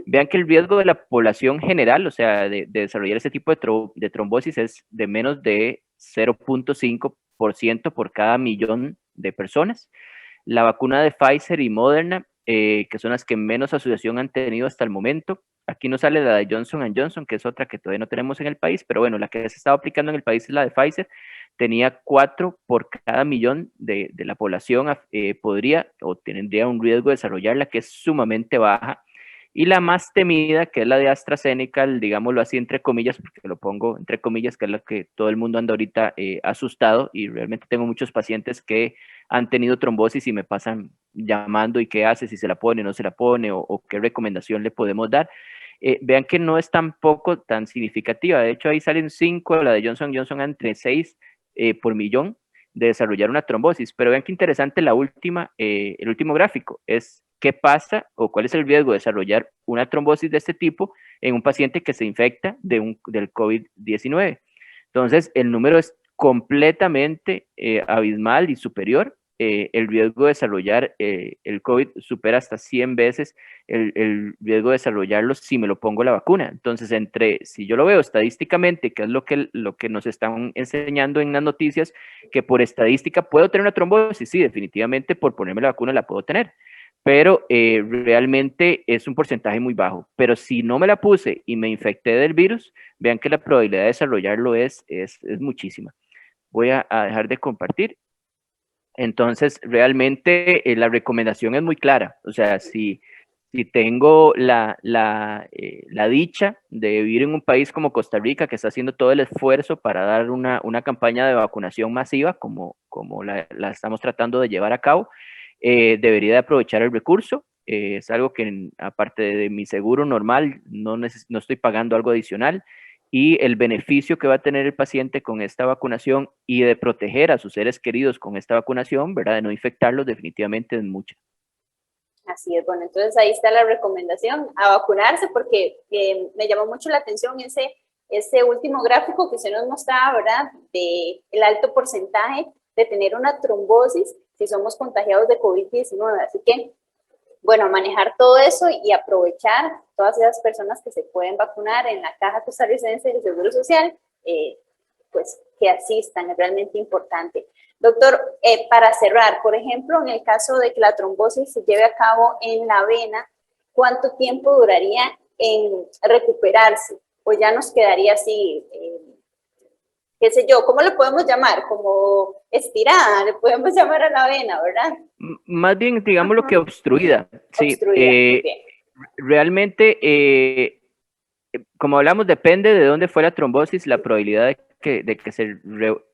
Vean que el riesgo de la población general, o sea, de desarrollar este tipo de trombosis es de menos de 0.5% por cada millón de personas. La vacuna de Pfizer y Moderna, que son las que menos asociación han tenido hasta el momento. Aquí no sale la de Johnson & Johnson, que es otra que todavía no tenemos en el país, pero bueno, la que se estaba aplicando en el país es la de Pfizer. Tenía 4 por cada millón de la población, podría o tendría un riesgo de desarrollarla, que es sumamente baja. Y la más temida, que es la de AstraZeneca, digámoslo así entre comillas, porque lo pongo entre comillas, que es la que todo el mundo anda ahorita asustado, y realmente tengo muchos pacientes que han tenido trombosis y me pasan llamando y qué hace, si se la pone o no se la pone, o qué recomendación le podemos dar. Vean que no es tampoco tan significativa. De hecho, ahí salen 5, la de Johnson & Johnson entre 6 por millón de desarrollar una trombosis. Pero vean qué interesante el último gráfico, es qué pasa o cuál es el riesgo de desarrollar una trombosis de este tipo en un paciente que se infecta del COVID-19. Entonces, el número es completamente abismal y superior. El riesgo de desarrollar el COVID supera hasta 100 veces el riesgo de desarrollarlo si me lo pongo la vacuna. Entonces, si yo lo veo estadísticamente, que es lo que nos están enseñando en las noticias, que por estadística puedo tener una trombosis, sí, definitivamente por ponerme la vacuna la puedo tener, pero realmente es un porcentaje muy bajo. Pero si no me la puse y me infecté del virus, vean que la probabilidad de desarrollarlo es muchísima. Voy a dejar de compartir. Entonces, realmente la recomendación es muy clara. O sea, si tengo la dicha de vivir en un país como Costa Rica, que está haciendo todo el esfuerzo para dar una campaña de vacunación masiva, como la estamos tratando de llevar a cabo, debería de aprovechar el recurso. Es algo que, aparte de mi seguro normal, no estoy pagando algo adicional. Y el beneficio que va a tener el paciente con esta vacunación y de proteger a sus seres queridos con esta vacunación, ¿verdad?, de no infectarlos, definitivamente es mucha. Así es, bueno, entonces ahí está la recomendación, a vacunarse, porque me llamó mucho la atención ese último gráfico que usted nos mostraba, ¿verdad?, de el alto porcentaje de tener una trombosis si somos contagiados de COVID-19, así que, bueno, manejar todo eso y aprovechar todas esas personas que se pueden vacunar en la Caja Costarricense del Seguro Social, pues que asistan, es realmente importante. Doctor, para cerrar, por ejemplo, en el caso de que la trombosis se lleve a cabo en la vena, ¿cuánto tiempo duraría en recuperarse? O ya nos quedaría así, qué sé yo, ¿cómo lo podemos llamar? Como estirada, le podemos llamar a la vena, ¿verdad? Más bien, digamos lo que obstruida. Sí, Obstruida, bien. realmente, como hablamos, depende de dónde fue la trombosis, la probabilidad de que se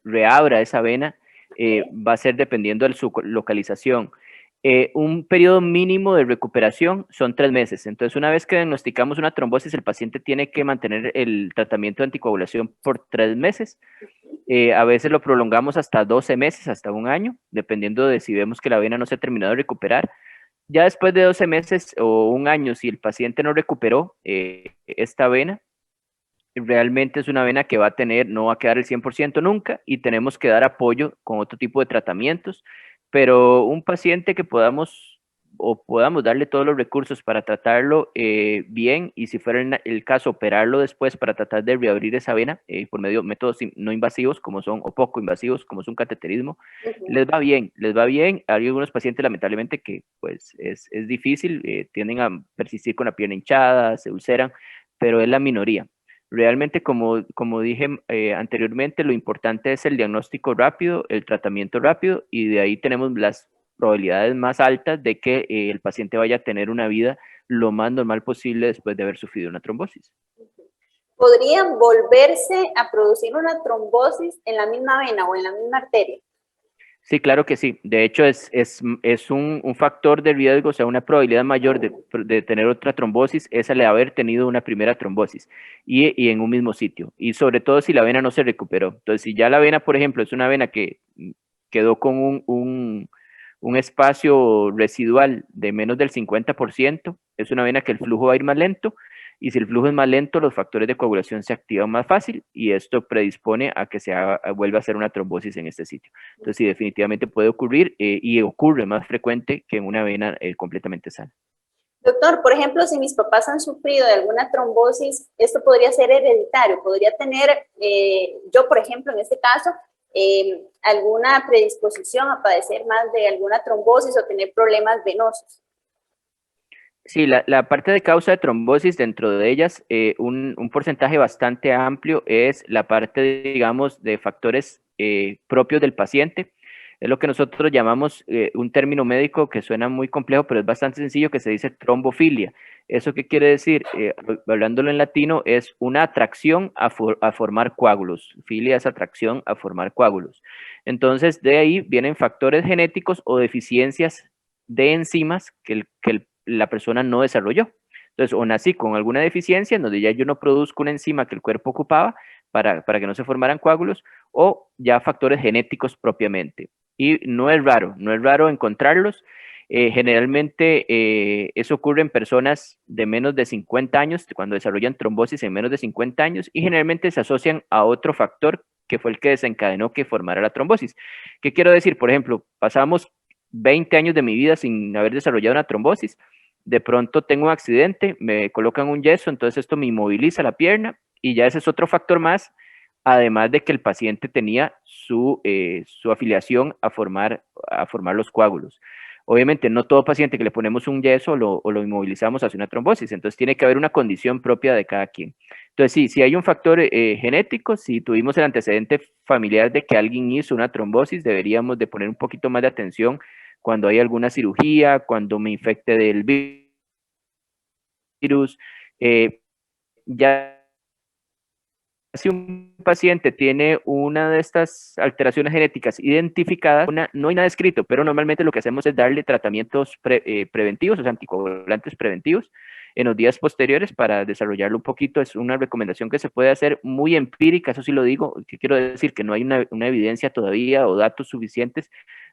reabra esa vena va a ser dependiendo de su localización. Un periodo mínimo de recuperación son 3 meses. Entonces, una vez que diagnosticamos una trombosis, el paciente tiene que mantener el tratamiento de anticoagulación por 3 meses. A veces lo prolongamos hasta 12 meses, hasta 1 año, dependiendo de si vemos que la vena no se ha terminado de recuperar. Ya después de 12 meses o 1 año, si el paciente no recuperó esta vena, realmente es una vena que va a tener, no va a quedar el 100% nunca, y tenemos que dar apoyo con otro tipo de tratamientos, pero un paciente que podamos darle todos los recursos para tratarlo bien, y si fuera el caso, operarlo después para tratar de reabrir esa vena por medio de métodos no invasivos o poco invasivos, como es un cateterismo, les va bien. Hay algunos pacientes, lamentablemente, que pues es difícil, tienden a persistir con la pierna hinchada, se ulceran, pero es la minoría. Realmente, como dije anteriormente, lo importante es el diagnóstico rápido, el tratamiento rápido, y de ahí tenemos las probabilidades más altas de que el paciente vaya a tener una vida lo más normal posible después de haber sufrido una trombosis. ¿Podrían volverse a producir una trombosis en la misma vena o en la misma arteria? Sí, claro que sí. De hecho, es un factor de riesgo, o sea, una probabilidad mayor de tener otra trombosis es el de haber tenido una primera trombosis y en un mismo sitio. Y sobre todo si la vena no se recuperó. Entonces, si ya la vena, por ejemplo, es una vena que quedó con un espacio residual de menos del 50%, es una vena que el flujo va a ir más lento, y si el flujo es más lento, los factores de coagulación se activan más fácil, y esto predispone a que vuelva a ser una trombosis en este sitio. Entonces, sí, definitivamente puede ocurrir, y ocurre más frecuente que en una vena completamente sana. Doctor, por ejemplo, si mis papás han sufrido de alguna trombosis, esto podría ser hereditario, podría tener, yo por ejemplo, en este caso, alguna predisposición a padecer más de alguna trombosis o tener problemas venosos. Sí, la parte de causa de trombosis, dentro de ellas, un porcentaje bastante amplio es la parte, digamos, de factores propios del paciente. Es lo que nosotros llamamos un término médico que suena muy complejo, pero es bastante sencillo, que se dice trombofilia. ¿Eso qué quiere decir? Hablándolo en latino, es una atracción a formar coágulos. Filia es atracción a formar coágulos. Entonces, de ahí vienen factores genéticos o deficiencias de enzimas que la persona no desarrolló. Entonces, o nací con alguna deficiencia, en donde ya yo no produzco una enzima que el cuerpo ocupaba para que no se formaran coágulos, o ya factores genéticos propiamente. Y no es raro encontrarlos. Generalmente eso ocurre en personas de menos de 50 años, cuando desarrollan trombosis en menos de 50 años, y generalmente se asocian a otro factor que fue el que desencadenó que formara la trombosis. ¿Qué quiero decir? Por ejemplo, pasamos 20 años de mi vida sin haber desarrollado una trombosis, de pronto tengo un accidente, me colocan un yeso, entonces esto me inmoviliza la pierna, y ya ese es otro factor más, además de que el paciente tenía su afiliación a formar los coágulos. Obviamente, no todo paciente que le ponemos un yeso o lo inmovilizamos hace una trombosis, entonces tiene que haber una condición propia de cada quien. Entonces, sí, si hay un factor genético, si tuvimos el antecedente familiar de que alguien hizo una trombosis, deberíamos de poner un poquito más de atención cuando hay alguna cirugía, cuando me infecte del virus. Ya si un paciente tiene una de estas alteraciones genéticas identificadas, no hay nada escrito, pero normalmente lo que hacemos es darle tratamientos preventivos, o sea, anticoagulantes preventivos, en los días posteriores para desarrollarlo un poquito. Es una recomendación que se puede hacer muy empírica, eso sí lo digo, que quiero decir que no hay una evidencia todavía o datos suficientes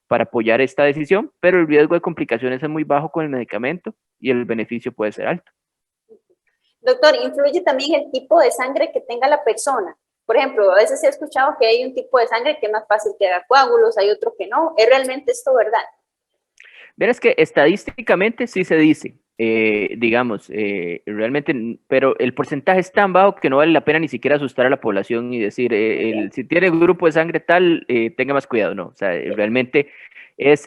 para apoyar esta decisión, pero el riesgo de complicaciones es muy bajo con el medicamento y el beneficio puede ser alto. Doctor, ¿influye también el tipo de sangre que tenga la persona? Por ejemplo, a veces he escuchado que hay un tipo de sangre que es más fácil que haga coágulos, hay otro que no. ¿Es realmente esto verdad? Verás que estadísticamente sí se dice, realmente, pero el porcentaje es tan bajo que no vale la pena ni siquiera asustar a la población y decir, si tiene grupo de sangre tal, tenga más cuidado, no, o sea, realmente el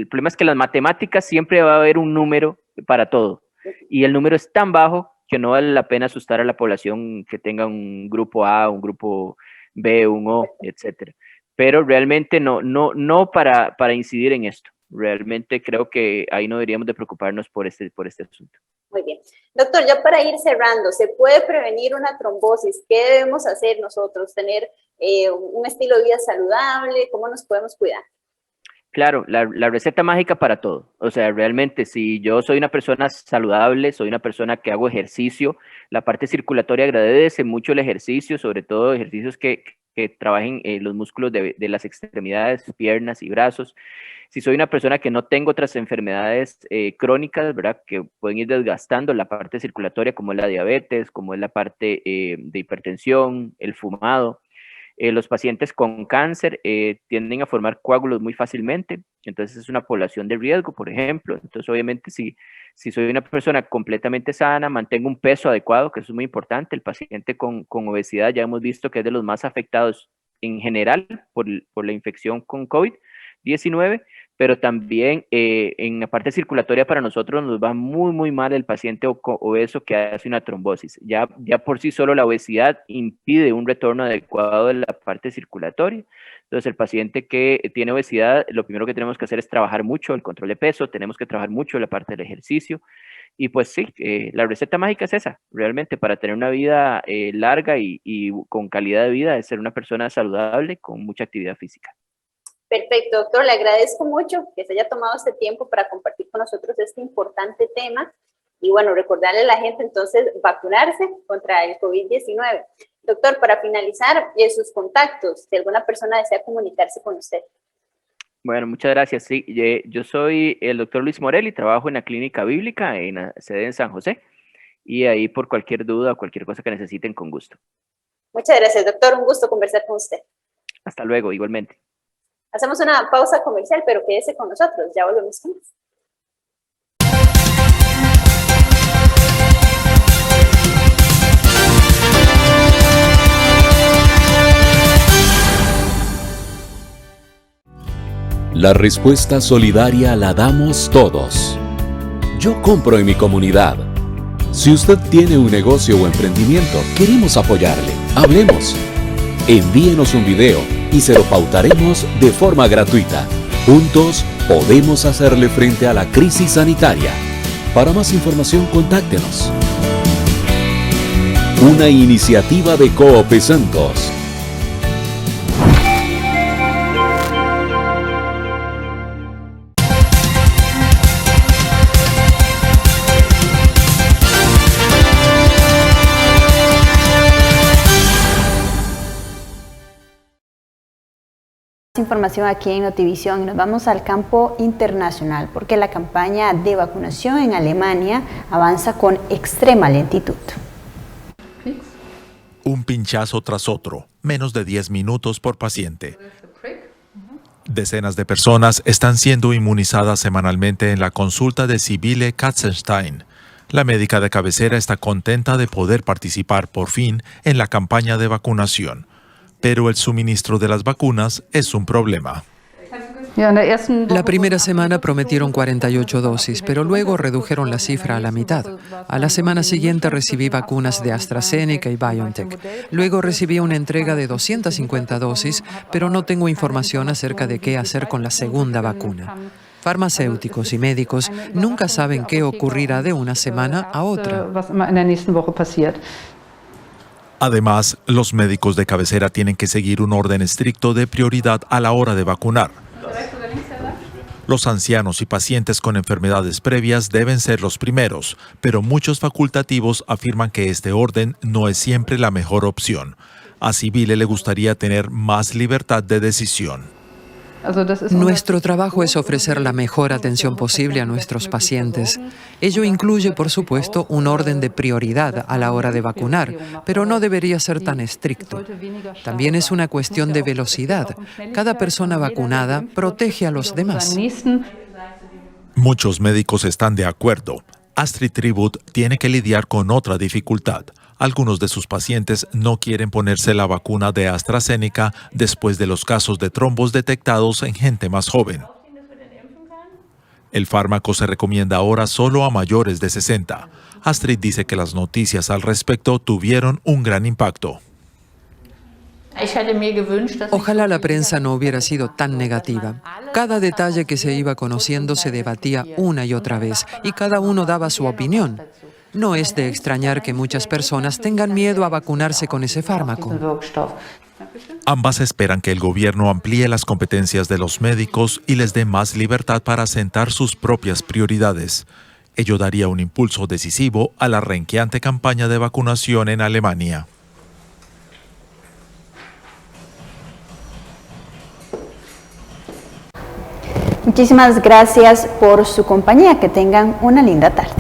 problema es que en las matemáticas siempre va a haber un número para todo, y el número es tan bajo que no vale la pena asustar a la población que tenga un grupo A, un grupo B, un O, etcétera. Pero realmente no para incidir en esto. Realmente creo que ahí no deberíamos de preocuparnos por este asunto. Muy bien. Doctor, ya para ir cerrando, ¿se puede prevenir una trombosis? ¿Qué debemos hacer nosotros? ¿Tener un estilo de vida saludable? ¿Cómo nos podemos cuidar? Claro, la receta mágica para todo. O sea, realmente si yo soy una persona saludable, soy una persona que hago ejercicio, la parte circulatoria agradece mucho el ejercicio, sobre todo ejercicios que trabajen los músculos de las extremidades, piernas y brazos. Si soy una persona que no tengo otras enfermedades crónicas, ¿verdad? Que pueden ir desgastando la parte circulatoria, como es la diabetes, como es la parte de hipertensión, el fumado. Los pacientes con cáncer tienden a formar coágulos muy fácilmente, entonces es una población de riesgo, por ejemplo. Entonces, obviamente, si soy una persona completamente sana, mantengo un peso adecuado, que eso es muy importante. El paciente con obesidad ya hemos visto que es de los más afectados en general por la infección con COVID-19, pero también en la parte circulatoria para nosotros nos va muy, muy mal el paciente obeso que hace una trombosis. Ya por sí solo la obesidad impide un retorno adecuado de la parte circulatoria. Entonces, el paciente que tiene obesidad, lo primero que tenemos que hacer es trabajar mucho el control de peso, tenemos que trabajar mucho la parte del ejercicio. Y pues sí, la receta mágica es esa, realmente para tener una vida larga y con calidad de vida, es ser una persona saludable con mucha actividad física. Perfecto, doctor, le agradezco mucho que se haya tomado este tiempo para compartir con nosotros este importante tema y bueno, recordarle a la gente entonces vacunarse contra el COVID-19. Doctor, para finalizar, sus contactos, si alguna persona desea comunicarse con usted. Bueno, muchas gracias. Sí, yo soy el doctor Luis Morelli, trabajo en la Clínica Bíblica, en la sede en San José, y ahí por cualquier duda o cualquier cosa que necesiten, con gusto. Muchas gracias, doctor, un gusto conversar con usted. Hasta luego, igualmente. Hacemos una pausa comercial, pero quédese con nosotros, ya volvemos con más. La respuesta solidaria la damos todos. Yo compro en mi comunidad. Si usted tiene un negocio o emprendimiento, queremos apoyarle. Hablemos. Envíenos un video y se lo pautaremos de forma gratuita. Juntos podemos hacerle frente a la crisis sanitaria. Para más información, contáctenos. Una iniciativa de Coop Santos. Información aquí en Notivisión y nos vamos al campo internacional porque la campaña de vacunación en Alemania avanza con extrema lentitud. Un pinchazo tras otro, menos de 10 minutos por paciente. Decenas de personas están siendo inmunizadas semanalmente en la consulta de Sibylle Katzenstein. La médica de cabecera está contenta de poder participar por fin en la campaña de vacunación. Pero el suministro de las vacunas es un problema. La primera semana prometieron 48 dosis, pero luego redujeron la cifra a la mitad. A la semana siguiente recibí vacunas de AstraZeneca y BioNTech. Luego recibí una entrega de 250 dosis, pero no tengo información acerca de qué hacer con la segunda vacuna. Farmacéuticos y médicos nunca saben qué ocurrirá de una semana a otra. Además, los médicos de cabecera tienen que seguir un orden estricto de prioridad a la hora de vacunar. Los ancianos y pacientes con enfermedades previas deben ser los primeros, pero muchos facultativos afirman que este orden no es siempre la mejor opción. A Sibylle le gustaría tener más libertad de decisión. Nuestro trabajo es ofrecer la mejor atención posible a nuestros pacientes. Ello incluye, por supuesto, un orden de prioridad a la hora de vacunar, pero no debería ser tan estricto. También es una cuestión de velocidad. Cada persona vacunada protege a los demás. Muchos médicos están de acuerdo. Astrid Tribut tiene que lidiar con otra dificultad. Algunos de sus pacientes no quieren ponerse la vacuna de AstraZeneca después de los casos de trombos detectados en gente más joven. El fármaco se recomienda ahora solo a mayores de 60. Astrid dice que las noticias al respecto tuvieron un gran impacto. Ojalá la prensa no hubiera sido tan negativa. Cada detalle que se iba conociendo se debatía una y otra vez y cada uno daba su opinión. No es de extrañar que muchas personas tengan miedo a vacunarse con ese fármaco. Ambas esperan que el gobierno amplíe las competencias de los médicos y les dé más libertad para asentar sus propias prioridades. Ello daría un impulso decisivo a la renqueante campaña de vacunación en Alemania. Muchísimas gracias por su compañía. Que tengan una linda tarde.